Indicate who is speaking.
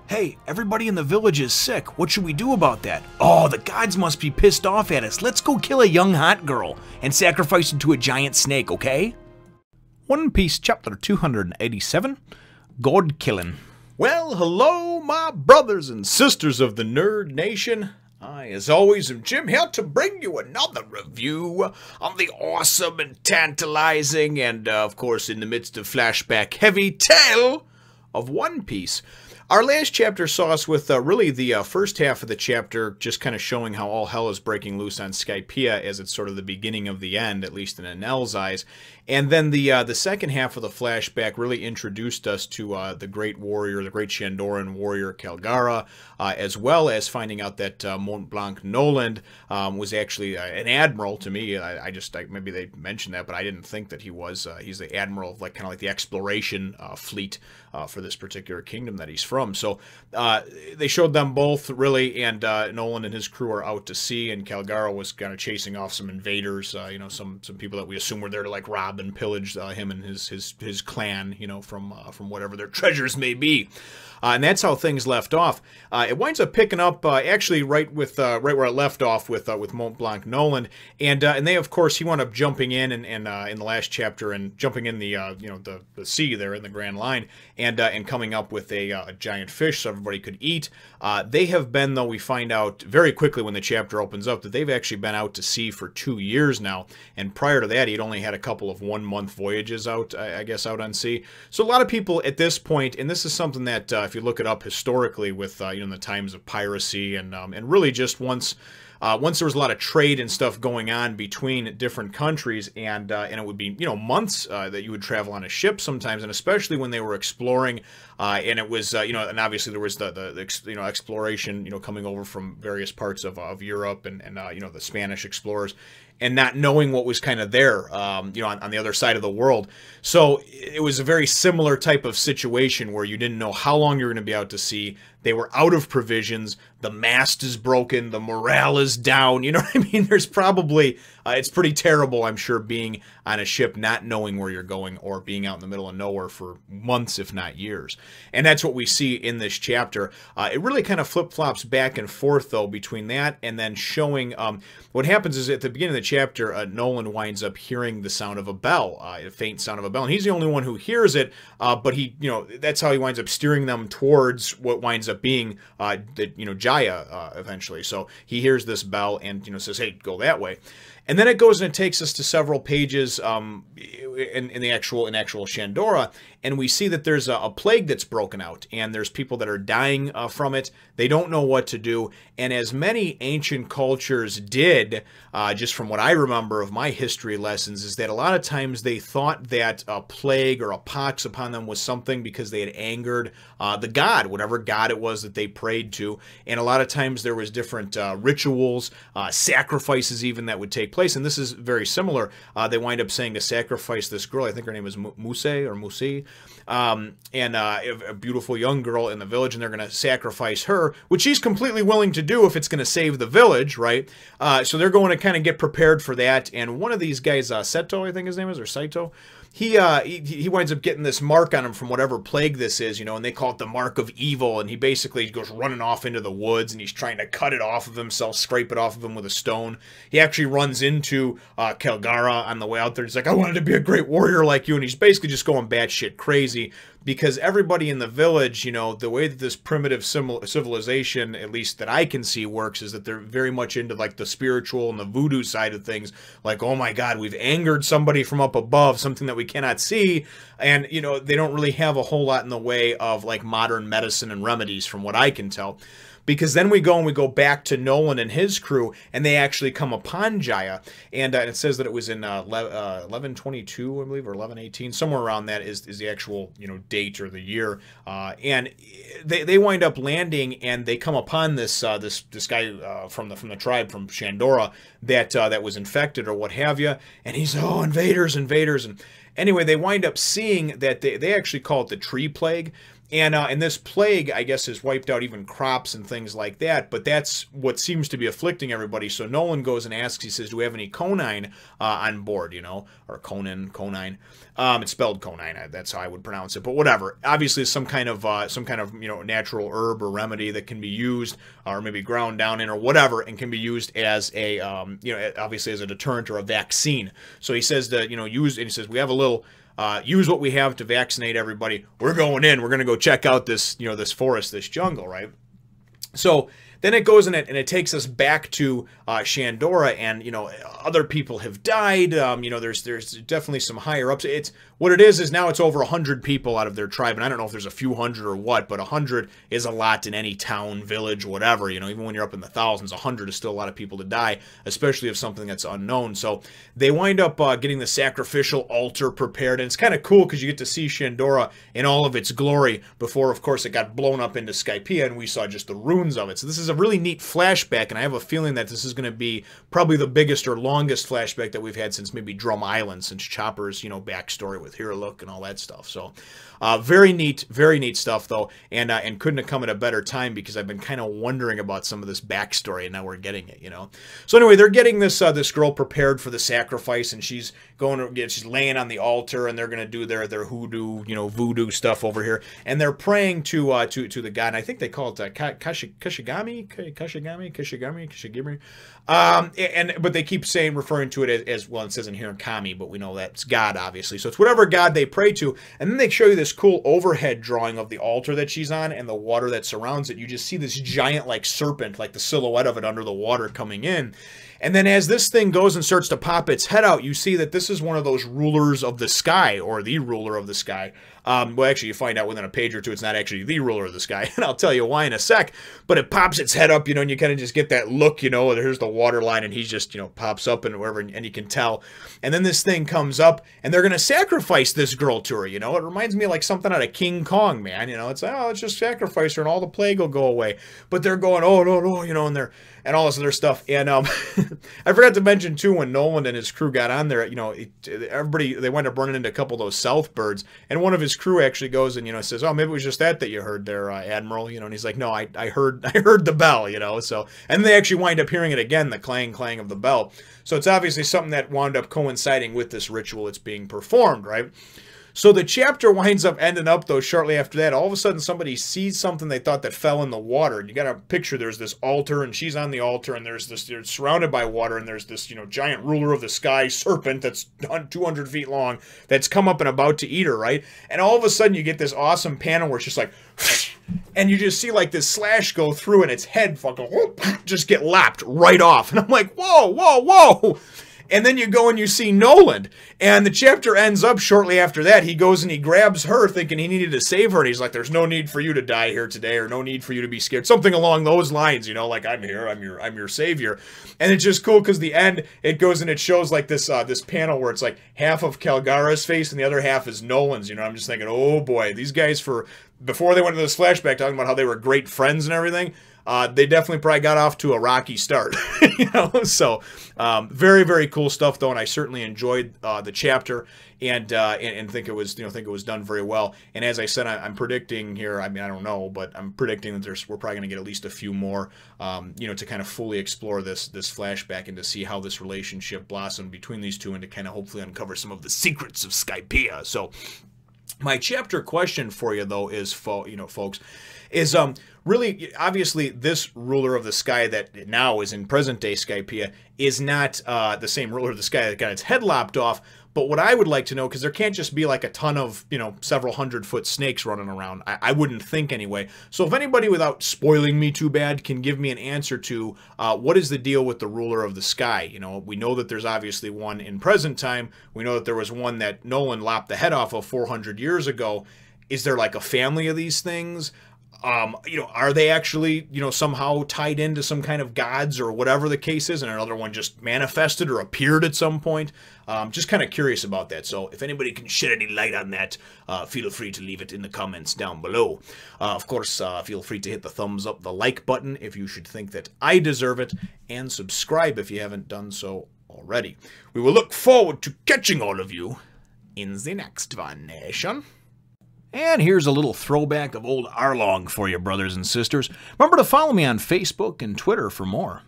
Speaker 1: Hey, everybody in the village is sick. What should we do about that? Oh, the gods must be pissed off at us. Let's go kill a young hot girl and sacrifice it to a giant snake, okay? One Piece chapter 287, God Killing. Well, hello, my brothers and sisters of the Nerd Nation. I, as always, am Jim here to bring you another review on the awesome and tantalizing and, of course, in the midst of flashback heavy tale of One Piece. Our last chapter saw us with really the first half of the chapter just kind of showing how all hell is breaking loose on Skypiea as it's sort of the beginning of the end, at least in Enel's eyes. And then the second half of the flashback really introduced us to the great warrior, the great Shandoran warrior Kalgara, as well as finding out that Mont Blanc Noland was actually an admiral to me. Maybe they mentioned that, but I didn't think that he was. He's the admiral of kind of like the exploration fleet for this particular kingdom that he's from. So they showed them both really, and Noland and his crew are out to sea, and Kalgara was kind of chasing off some invaders, some people that we assume were there to like rob and pillage him and his clan, from whatever their treasures may be. And that's how things left off. It winds up picking up actually right where it left off with Mont Blanc Noland, and they of course he wound up jumping in and in the last chapter and jumping in the the sea there in the Grand Line and coming up with a giant fish so everybody could eat. They have been, though, we find out very quickly when the chapter opens up that they've actually been out to sea for 2 years now, and prior to that he'd only had a couple of 1-month voyages out, I guess, out on sea. So a lot of people at this point, and this is something that if you look it up historically with in the times of piracy and really just once there was a lot of trade and stuff going on between different countries, and it would be months that you would travel on a ship sometimes, and especially when they were exploring, and it was and obviously there was the exploration coming over from various parts of Europe and the Spanish explorers, and not knowing what was kind of there, on the other side of the world. So it was a very similar type of situation where you didn't know how long you were going to be out to sea. They were out of provisions. The mast is broken. The morale is down. You know what I mean? There's probably, it's pretty terrible, I'm sure, being on a ship not knowing where you're going or being out in the middle of nowhere for months, if not years. And that's what we see in this chapter. It really kind of flip-flops back and forth, though, between that and then showing what happens is at the beginning of the chapter, Noland winds up hearing the sound of a bell, a faint sound of a bell. And he's the only one who hears it, but he, that's how he winds up steering them towards what winds up being, Jaya eventually. So he hears this bell and, says, hey, go that way. And then it goes and it takes us to several pages in actual Shandora, and we see that there's a plague that's broken out, and there's people that are dying from it. They don't know what to do, and as many ancient cultures did, just from what I remember of my history lessons, is that a lot of times they thought that a plague or a pox upon them was something because they had angered the god, whatever god it was that they prayed to, and a lot of times there was different rituals, sacrifices even that would take place, and this is very similar. They wind up saying to sacrifice this girl, I think her name is Musi, and a beautiful young girl in the village, and they're going to sacrifice her, which she's completely willing to do if it's going to save the village, right? So they're going to kind of get prepared for that, and one of these guys, Seto, I think his name is, or Saito, he winds up getting this mark on him from whatever plague this is, and they call it the mark of evil, and he basically goes running off into the woods, and he's trying to cut it off of himself, scrape it off of him with a stone. He actually runs into Kalgara on the way out there. He's like, I wanted to be a great warrior like you, and he's basically just going batshit crazy, because everybody in the village, the way that this primitive civilization, at least that I can see, works is that they're very much into like the spiritual and the voodoo side of things. Like, oh my God, we've angered somebody from up above, something that we cannot see. And, they don't really have a whole lot in the way of like modern medicine and remedies from what I can tell. Because then we go back to Noland and his crew, and they actually come upon Jaya, and it says that it was in 1122, I believe, or 1118, somewhere around that is the actual date or the year, and they wind up landing, and they come upon this this guy from the tribe from Shandora that was infected or what have you, and he's invaders, and anyway, they wind up seeing that they actually call it the tree plague. And this plague, I guess, has wiped out even crops and things like that, but that's what seems to be afflicting everybody. So Noland goes and asks, he says, do we have any conine on board, you know, or conine. It's spelled conine, that's how I would pronounce it, but whatever. Obviously, some kind of you know, natural herb or remedy that can be used, or maybe ground down in or whatever, and can be used as a, you know, obviously as a deterrent or a vaccine. So he says that, you know, use, and he says, we have a little... use what we have to vaccinate everybody. We're going in. We're going to go check out this, you know, this forest, this jungle, right? So then it goes in it, and it takes us back to Shandora, and, you know, other people have died. You know, there's definitely some higher ups. It's what it is now it's over 100 people out of their tribe, and I don't know if there's a few hundred or what, but 100 is a lot in any town, village, whatever. You know, even when you're up in the thousands, 100 is still a lot of people to die, especially if something that's unknown. So they wind up getting the sacrificial altar prepared, and it's kind of cool because you get to see Shandora in all of its glory before, of course, it got blown up into Skypiea, and we saw just the ruins of it. So this is a really neat flashback, and I have a feeling that this is going to be probably the biggest or longest flashback that we've had since maybe Drum Island, since Chopper's, you know, backstory with Here Look and all that stuff. So very neat stuff, though, and couldn't have come at a better time, because I've been kind of wondering about some of this backstory, and now we're getting it, you know. So anyway, they're getting this this girl prepared for the sacrifice, and she's she's laying on the altar, and they're going to do their hoodoo, you know, voodoo stuff over here, and they're praying to the god, and I think they call it Kashigami, but they keep referring to it as well. It says in here Kami, but we know that's God, obviously. So it's whatever god they pray to, and then they show you this cool overhead drawing of the altar that she's on and the water that surrounds it. You just see this giant, like, serpent, like the silhouette of it under the water coming in. And then as this thing goes and starts to pop its head out, you see that this is one of those rulers of the sky, or the ruler of the sky. Well, actually, you find out within a page or two it's not actually the ruler of the sky, and I'll tell you why in a sec. But it pops its head up, you know, and you kind of just get that look, you know, there's the water line, and he's just, you know, pops up and wherever, and you can tell. And then this thing comes up, and they're going to sacrifice this girl to her, you know. It reminds me of like something out of King Kong, man, you know. It's like, oh, let's just sacrifice her, and all the plague will go away. But they're going, oh, no, you know, and all this other stuff. And I forgot to mention, too, when Noland and his crew got on there, you know, they wind up running into a couple of those south birds, and one of his crew actually goes and, you know, says, oh, maybe it was just that you heard there, Admiral, you know, and he's like, no, I heard the bell, you know. So, and they actually wind up hearing it again, the clang of the bell. So it's obviously something that wound up coinciding with this ritual that's being performed, right? So the chapter winds up ending up, though, shortly after that. All of a sudden, somebody sees something they thought that fell in the water. And you got to picture there's this altar, and she's on the altar, and they're surrounded by water, and there's this, you know, giant ruler of the sky serpent that's 200 feet long that's come up and about to eat her, right? And all of a sudden, you get this awesome panel where it's just like, and you just see like this slash go through, and its head fucking just get lapped right off. And I'm like, whoa. And then you go and you see Noland, and the chapter ends up shortly after that. He goes and he grabs her, thinking he needed to save her, and he's like, there's no need for you to die here today, or no need for you to be scared. Something along those lines, you know, like, I'm here, I'm your savior. And it's just cool, because the end, it goes and it shows like this this panel where it's like half of Kalgara's face and the other half is Noland's, you know. I'm just thinking, oh boy, these guys, before they went into this flashback talking about how they were great friends and everything, they definitely probably got off to a rocky start, you know. So very, very cool stuff, though, and I certainly enjoyed the chapter, and think it was done very well. And as I said, I'm predicting here. I mean, I don't know, but I'm predicting that we're probably going to get at least a few more, you know, to kind of fully explore this flashback and to see how this relationship blossomed between these two, and to kind of hopefully uncover some of the secrets of Skypiea. So my chapter question for you, though, is, folks, is really, obviously, this ruler of the sky that now is in present-day Skypiea is not the same ruler of the sky that got its head lopped off. But what I would like to know, because there can't just be like a ton of, you know, several 100-foot snakes running around. I wouldn't think anyway. So if anybody, without spoiling me too bad, can give me an answer to what is the deal with the ruler of the sky? You know, we know that there's obviously one in present time. We know that there was one that Noland lopped the head off of 400 years ago. Is there like a family of these things? You know, are they actually, you know, somehow tied into some kind of gods or whatever the case is, and another one just manifested or appeared at some point? Just kind of curious about that. So if anybody can shed any light on that, feel free to leave it in the comments down below. Of course, feel free to hit the thumbs up, the like button if you should think that I deserve it, and subscribe if you haven't done so already. We will look forward to catching all of you in the next one, nation. And here's a little throwback of old Arlong for you, brothers and sisters. Remember to follow me on Facebook and Twitter for more.